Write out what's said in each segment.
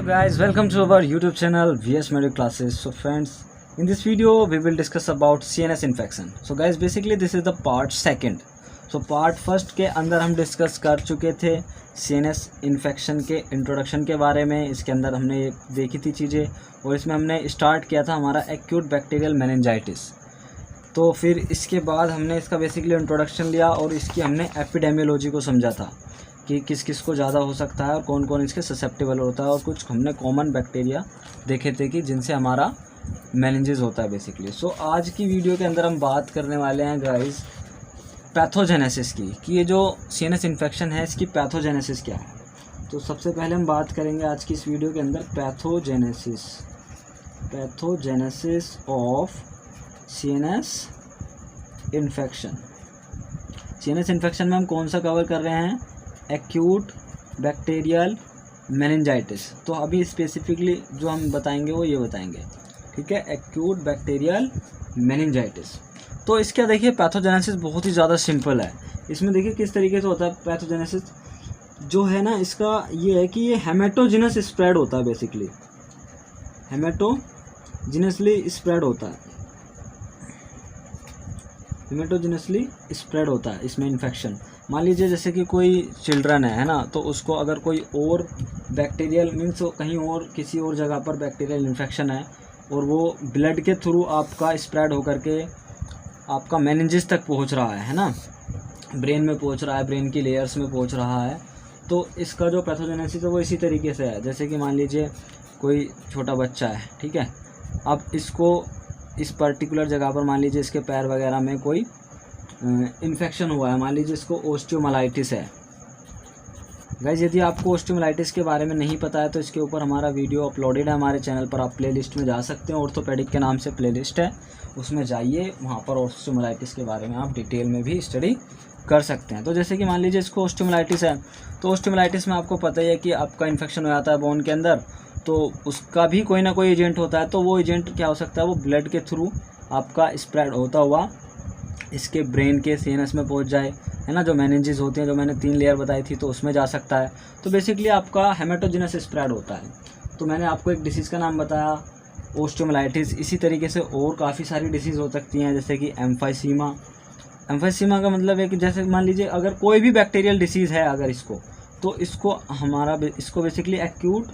So guys, welcome to our YouTube channel VS Medical Classes. So friends, in this video we will discuss about CNS infection. So guys, basically this is the part second. So part first के अंदर हम discuss कर चुके थे CNS infection के introduction के बारे में। इसके अंदर हमने देखी थी चीज़ें और इसमें हमने स्टार्ट किया था हमारा एक्यूट बैक्टीरियल मेनिंजाइटिस। तो फिर इसके बाद हमने इसका बेसिकली इंट्रोडक्शन लिया और इसकी हमने एपिडेमियोलॉजी को समझा था कि किस किस को ज़्यादा हो सकता है और कौन कौन इसके ससेप्टेबल होता है, और कुछ हमने कॉमन बैक्टीरिया देखे थे कि जिनसे हमारा मेनिंजेस होता है बेसिकली। सो आज की वीडियो के अंदर हम बात करने वाले हैं गाइस पैथोजेनेसिस की, कि ये जो सीएनएस इन्फेक्शन है इसकी पैथोजेनेसिस क्या है। तो सबसे पहले हम बात करेंगे आज की इस वीडियो के अंदर pathogenesis of CNS infection. CNS infection में हम कौन सा कवर कर रहे हैं? Acute bacterial meningitis. तो अभी स्पेसिफिकली जो हम बताएंगे वो ये बताएंगे, ठीक है, एक्यूट बैक्टीरियल मेनिंजाइटिस। तो इसका देखिए पैथोजेनेसिस बहुत ही ज़्यादा सिंपल है। इसमें देखिए किस तरीके से होता है पैथोजेनेसिस जो है ना, इसका ये है कि ये हेमेटोजिनस स्प्रेड होता है, बेसिकली हेमेटोजिनसली स्प्रेड होता है, हेमेटोजिनसली स्प्रेड होता है इसमें इन्फेक्शन। मान लीजिए जैसे कि कोई चिल्ड्रन है ना, तो उसको अगर कोई और बैक्टीरियल मीन्स कहीं और किसी और जगह पर बैक्टीरियल इन्फेक्शन है और वो ब्लड के थ्रू आपका स्प्रेड होकर के आपका मेनिंजेस तक पहुंच रहा है ना, ब्रेन में पहुंच रहा है, ब्रेन की लेयर्स में पहुंच रहा है, तो इसका जो पैथोजेनेसिस है वो इसी तरीके से है। जैसे कि मान लीजिए कोई छोटा बच्चा है, ठीक है, अब इसको इस पर्टिकुलर जगह पर मान लीजिए इसके पैर वगैरह में कोई इन्फेक्शन हुआ है, मान लीजिए इसको ओस्टियोमाइलाइटिस है। गाइस यदि आपको ओस्टियोमाइलाइटिस के बारे में नहीं पता है तो इसके ऊपर हमारा वीडियो अपलोडेड है हमारे चैनल पर, आप प्लेलिस्ट में जा सकते हैं, ऑर्थोपेडिक के नाम से प्लेलिस्ट है, उसमें जाइए, वहाँ पर ओस्टियोमाइलाइटिस के बारे में आप डिटेल में भी स्टडी कर सकते हैं। तो जैसे कि मान लीजिए इसको ओस्टियोमाइलाइटिस है, तो ओस्टियोमाइलाइटिस में आपको पता ही है कि आपका इन्फेक्शन हो जाता है बोन के अंदर, तो उसका भी कोई ना कोई एजेंट होता है। तो वो एजेंट क्या हो सकता है? वो ब्लड के थ्रू आपका स्प्रेड होता हुआ इसके ब्रेन के सीएनएस में पहुंच जाए, है ना, जो मेनिंजेस होते हैं, जो मैंने 3 लेयर बताई थी, तो उसमें जा सकता है। तो बेसिकली आपका हेमेटोजिनस स्प्रेड होता है। तो मैंने आपको एक डिसीज़ का नाम बताया ओस्टियोमाइलाइटिस। इसी तरीके से और काफ़ी सारी डिसीज़ हो सकती हैं, जैसे कि एम्फाइसीमा। एम्फाइसीमा का मतलब है कि जैसे मान लीजिए अगर कोई भी बैक्टीरियल डिसीज़ है अगर इसको, तो इसको बेसिकली एक्यूट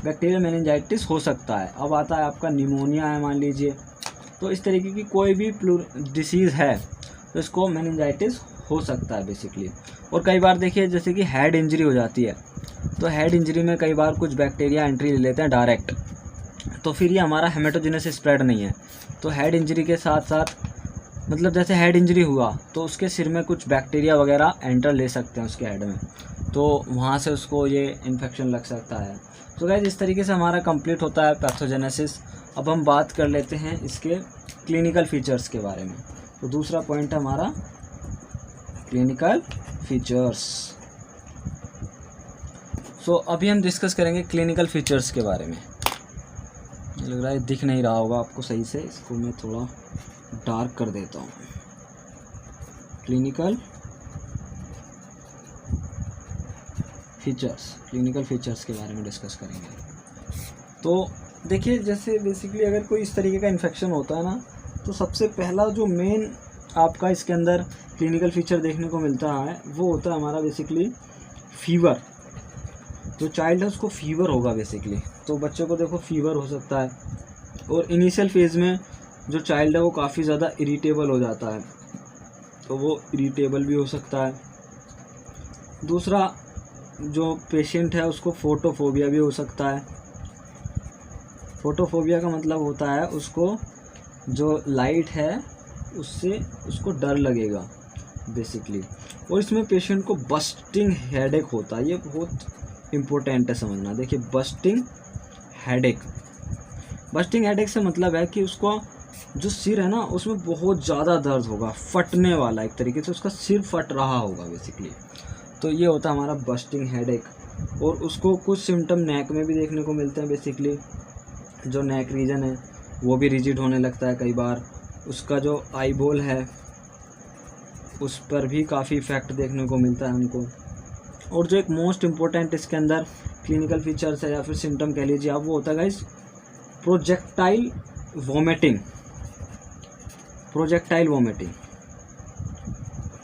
बैक्टीरियल मेनिंजाइटिस हो सकता है। अब आता है आपका निमोनिया है मान लीजिए, तो इस तरीके की कोई भी डिसीज़ है तो इसको मेनिंजाइटिस हो सकता है बेसिकली। और कई बार देखिए जैसे कि हेड इंजरी हो जाती है, तो हेड इंजरी में कई बार कुछ बैक्टीरिया एंट्री ले लेते हैं डायरेक्ट, तो फिर ये हमारा हेमेटोजिनस स्प्रेड नहीं है। तो हेड इंजरी के साथ साथ मतलब जैसे हेड इंजरी हुआ तो उसके सिर में कुछ बैक्टीरिया वगैरह एंटर ले सकते हैं उसके हेड में, तो वहाँ से उसको ये इन्फेक्शन लग सकता है। तो गाइस इस तरीके से हमारा कंप्लीट होता है पैथोजेनेसिस। अब हम बात कर लेते हैं इसके क्लिनिकल फीचर्स के बारे में। तो दूसरा पॉइंट है हमारा क्लिनिकल फीचर्स। सो अभी हम डिस्कस करेंगे क्लिनिकल फीचर्स के बारे में। लग रहा है दिख नहीं रहा होगा आपको सही से, इसको मैं थोड़ा डार्क कर देता हूँ। क्लिनिकल फीचर्स के बारे में डिस्कस करेंगे। तो देखिए जैसे बेसिकली अगर कोई इस तरीके का इन्फेक्शन होता है ना, तो सबसे पहला जो मेन आपका इसके अंदर क्लिनिकल फीचर देखने को मिलता है वो होता है हमारा बेसिकली फीवर। जो चाइल्ड है उसको फीवर होगा बेसिकली, तो बच्चों को देखो फीवर हो सकता है, और इनिशियल फेज़ में जो चाइल्ड है वो काफ़ी ज़्यादा इरिटेबल हो जाता है, तो वो इरिटेबल भी हो सकता है। दूसरा जो पेशेंट है उसको फोटोफोबिया भी हो सकता है। फोटोफोबिया का मतलब होता है उसको जो लाइट है उससे उसको डर लगेगा बेसिकली। और इसमें पेशेंट को बस्टिंग हेडेक होता है, ये बहुत इम्पोर्टेंट है समझना। देखिए बस्टिंग हेडेक से मतलब है कि उसको जो सिर है ना उसमें बहुत ज़्यादा दर्द होगा, फटने वाला, एक तरीके से उसका सिर फट रहा होगा बेसिकली। तो ये होता है हमारा बस्टिंग हेडेक। और उसको कुछ सिम्टम नेक में भी देखने को मिलते हैं बेसिकली। जो नेक रीजन है वो भी रिजिड होने लगता है कई बार। उसका जो आई बॉल है उस पर भी काफ़ी इफ़ेक्ट देखने को मिलता है हमको। और जो एक मोस्ट इम्पोर्टेंट इसके अंदर क्लिनिकल फीचर्स है या फिर सिम्टम कह लीजिए आप, वो होता है guys projectile vomiting. Projectile vomiting,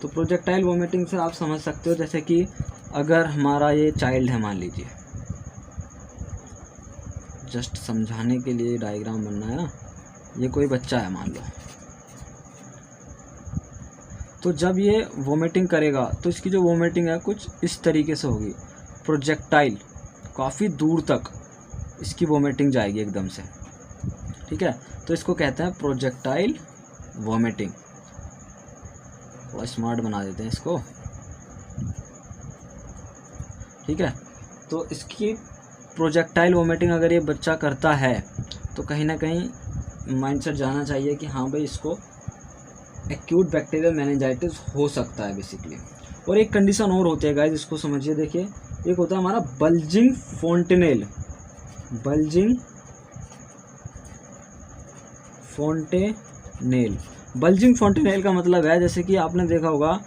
तो प्रोजेक्टाइल वोमिटिंग से आप समझ सकते हो, जैसे कि अगर हमारा ये चाइल्ड है, मान लीजिए, जस्ट समझाने के लिए डायग्राम बनना है ना, ये कोई बच्चा है मान लो, तो जब ये वोमिटिंग करेगा तो इसकी जो वोमिटिंग है कुछ इस तरीके से होगी, प्रोजेक्टाइल, काफ़ी दूर तक इसकी वोमिटिंग जाएगी एकदम से, ठीक है। तो इसको कहते हैं प्रोजेक्टाइल वोमिटिंग। थोड़ा स्मार्ट बना देते हैं इसको, ठीक है। तो इसकी प्रोजेक्टाइल वोमिटिंग अगर ये बच्चा करता है तो कहीं ना कहीं माइंडसेट जाना चाहिए कि हाँ भाई इसको एक्यूट बैक्टीरियल मेनिंजाइटिस हो सकता है बेसिकली। और एक कंडीशन और होती है गाइस, इसको समझिए, देखिए, एक होता है हमारा बल्जिंग फोंटेनेल। बल्जिंग फोंटेनेल, बल्जिंग फोंटेनेल का मतलब है, जैसे कि आपने देखा होगा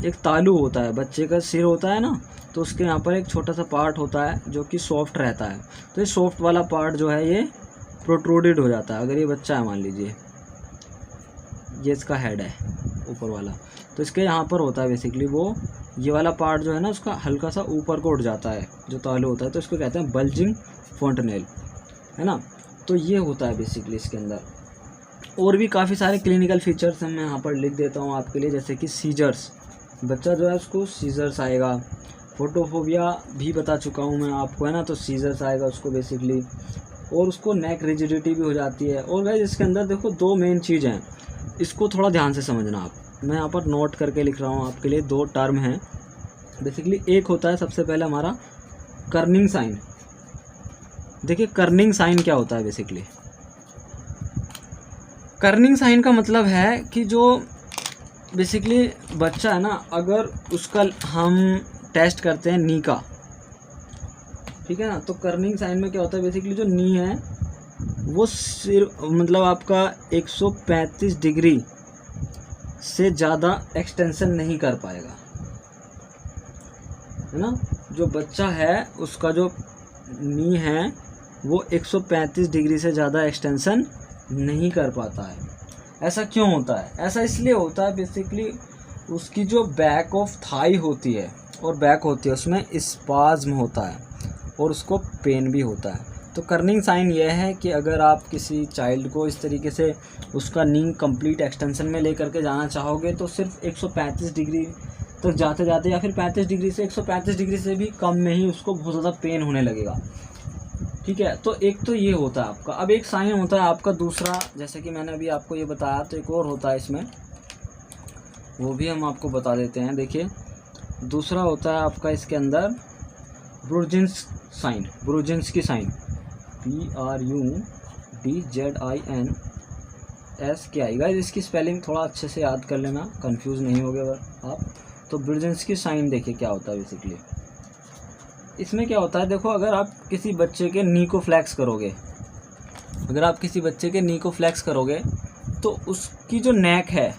एक तालू होता है, बच्चे का सिर होता है ना, तो उसके यहाँ पर एक छोटा सा पार्ट होता है जो कि सॉफ्ट रहता है, तो ये सॉफ्ट वाला पार्ट जो है ये प्रोट्रूडेड हो जाता है। अगर ये बच्चा है मान लीजिए, ये इसका हेड है ऊपर वाला, तो इसके यहाँ पर होता है बेसिकली वो, ये वाला पार्ट जो है ना उसका हल्का सा ऊपर को उठ जाता है जो तालू होता है, तो इसको कहते हैं बल्जिंग फोंटेनेल, है ना। तो ये होता है बेसिकली इसके अंदर। और भी काफ़ी सारे क्लिनिकल फीचर्स हैं, मैं यहाँ पर लिख देता हूँ आपके लिए, जैसे कि सीजर्स, बच्चा जो है उसको सीजर्स आएगा। फोटोफोबिया भी बता चुका हूँ मैं आपको, है ना, तो सीजर्स आएगा उसको बेसिकली, और उसको नेक रिजिडिटी भी हो जाती है। और गाइस इसके अंदर देखो दो मेन चीज़ हैं, इसको थोड़ा ध्यान से समझना आप, मैं यहाँ पर नोट करके लिख रहा हूँ आपके लिए, दो टर्म हैं बेसिकली। एक होता है सबसे पहले हमारा कर्निंग साइन। देखिए कर्निंग साइन क्या होता है बेसिकली, कर्निंग साइन का मतलब है कि जो बेसिकली बच्चा है ना, अगर उसका हम टेस्ट करते हैं नी का, ठीक है ना, तो कर्निंग साइन में क्या होता है बेसिकली, जो नी है वो सिर्फ मतलब आपका 135 डिग्री से ज़्यादा एक्सटेंशन नहीं कर पाएगा, है ना। जो बच्चा है उसका जो नी है वो 135 डिग्री से ज़्यादा एक्सटेंशन नहीं कर पाता है। ऐसा क्यों होता है? ऐसा इसलिए होता है बेसिकली उसकी जो बैक ऑफ थाई होती है और बैक होती है उसमें स्पाज्म होता है और उसको पेन भी होता है। तो कर्निंग साइन ये है कि अगर आप किसी चाइल्ड को इस तरीके से उसका नी कंप्लीट एक्सटेंशन में लेकर के जाना चाहोगे तो सिर्फ 135 डिग्री तक जाते जाते या फिर 35 डिग्री से 135 डिग्री से भी कम में ही उसको बहुत ज़्यादा पेन होने लगेगा, ठीक है। तो एक तो ये होता है आपका। अब एक साइन होता है आपका दूसरा, जैसे कि मैंने अभी आपको ये बताया, तो एक और होता है इसमें, वो भी हम आपको बता देते हैं। देखिए दूसरा होता है आपका इसके अंदर ब्रुजिन्स साइन, ब्रुजिन्स की साइन, BRUDZINSKI। गाइस इसकी स्पेलिंग थोड़ा अच्छे से याद कर लेना, कंफ्यूज नहीं होगे आप। तो ब्रुजिन्स की साइन देखिए क्या होता है बेसिकली। इसमें क्या होता है, देखो अगर आप किसी बच्चे के नी को फ्लैक्स करोगे, अगर आप किसी बच्चे के नी को फ्लैक्स करोगे तो उसकी जो नेक है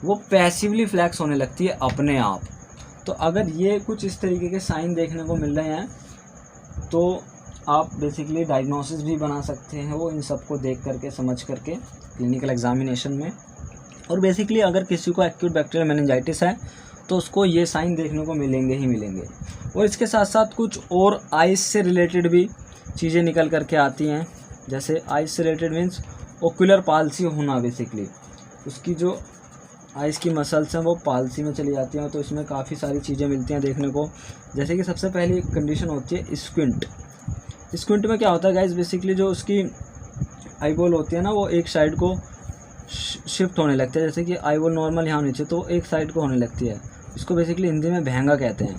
वो पैसिवली फ्लैक्स होने लगती है अपने आप। तो अगर ये कुछ इस तरीके के साइन देखने को मिल रहे हैं तो आप बेसिकली डायग्नोसिस भी बना सकते हैं वो इन सबको देख करके, समझ करके क्लिनिकल एग्जामिनेशन में। और बेसिकली अगर किसी को एक्यूट बैक्टीरियल मेनिंजाइटिस है तो उसको ये साइन देखने को मिलेंगे ही मिलेंगे। और इसके साथ साथ कुछ और आइस से रिलेटेड भी चीज़ें निकल करके आती हैं, जैसे आइस से रिलेटेड मीन्स ओक्यूलर पाल्सी होना, बेसिकली उसकी जो आइस की मसल्स हैं वो पाल्सी में चली जाती हैं। तो इसमें काफ़ी सारी चीज़ें मिलती हैं देखने को, जैसे कि सबसे पहली कंडीशन होती है स्क्विंट। स्क्विंट में क्या होता है गाइस, बेसिकली जो उसकी आईबॉल होती है ना वो एक साइड को शिफ्ट होने लगती है, जैसे कि आईबॉल नॉर्मल यहाँ नीचे तो एक साइड को होने लगती है। इसको बेसिकली हिंदी में भेंगा कहते हैं,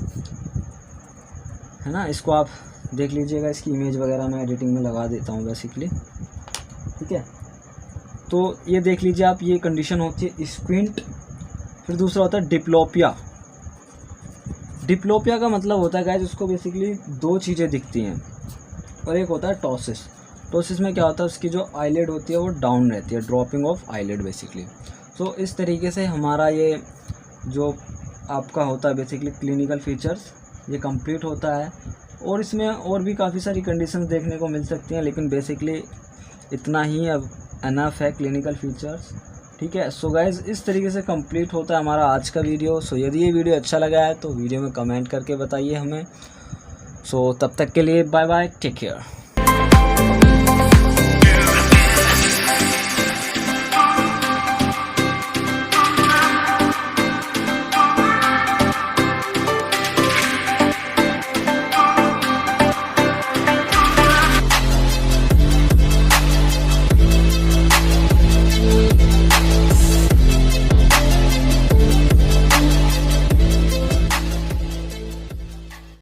है ना। इसको आप देख लीजिएगा, इसकी इमेज वगैरह मैं एडिटिंग में लगा देता हूँ बेसिकली, ठीक है। तो ये देख लीजिए आप, ये कंडीशन होती है स्क्विंट। फिर दूसरा होता है डिप्लोपिया। डिप्लोपिया का मतलब होता है गाइस उसको बेसिकली दो चीज़ें दिखती हैं, और एक होता है टॉसिस। टॉसिस में क्या होता है, उसकी जो आईलिड होती है वो डाउन रहती है, ड्रॉपिंग ऑफ आईलिड बेसिकली। तो इस तरीके से हमारा ये जो आपका होता है बेसिकली क्लिनिकल फीचर्स ये कंप्लीट होता है। और इसमें और भी काफ़ी सारी कंडीशंस देखने को मिल सकती हैं, लेकिन बेसिकली इतना ही अब एनफ है क्लिनिकल फीचर्स। ठीक है, सो गाइज़ इस तरीके से कंप्लीट होता है हमारा आज का वीडियो। सो यदि ये वीडियो अच्छा लगा है तो वीडियो में कमेंट करके बताइए हमें। सो तब तक के लिए बाय बाय, टेक केयर।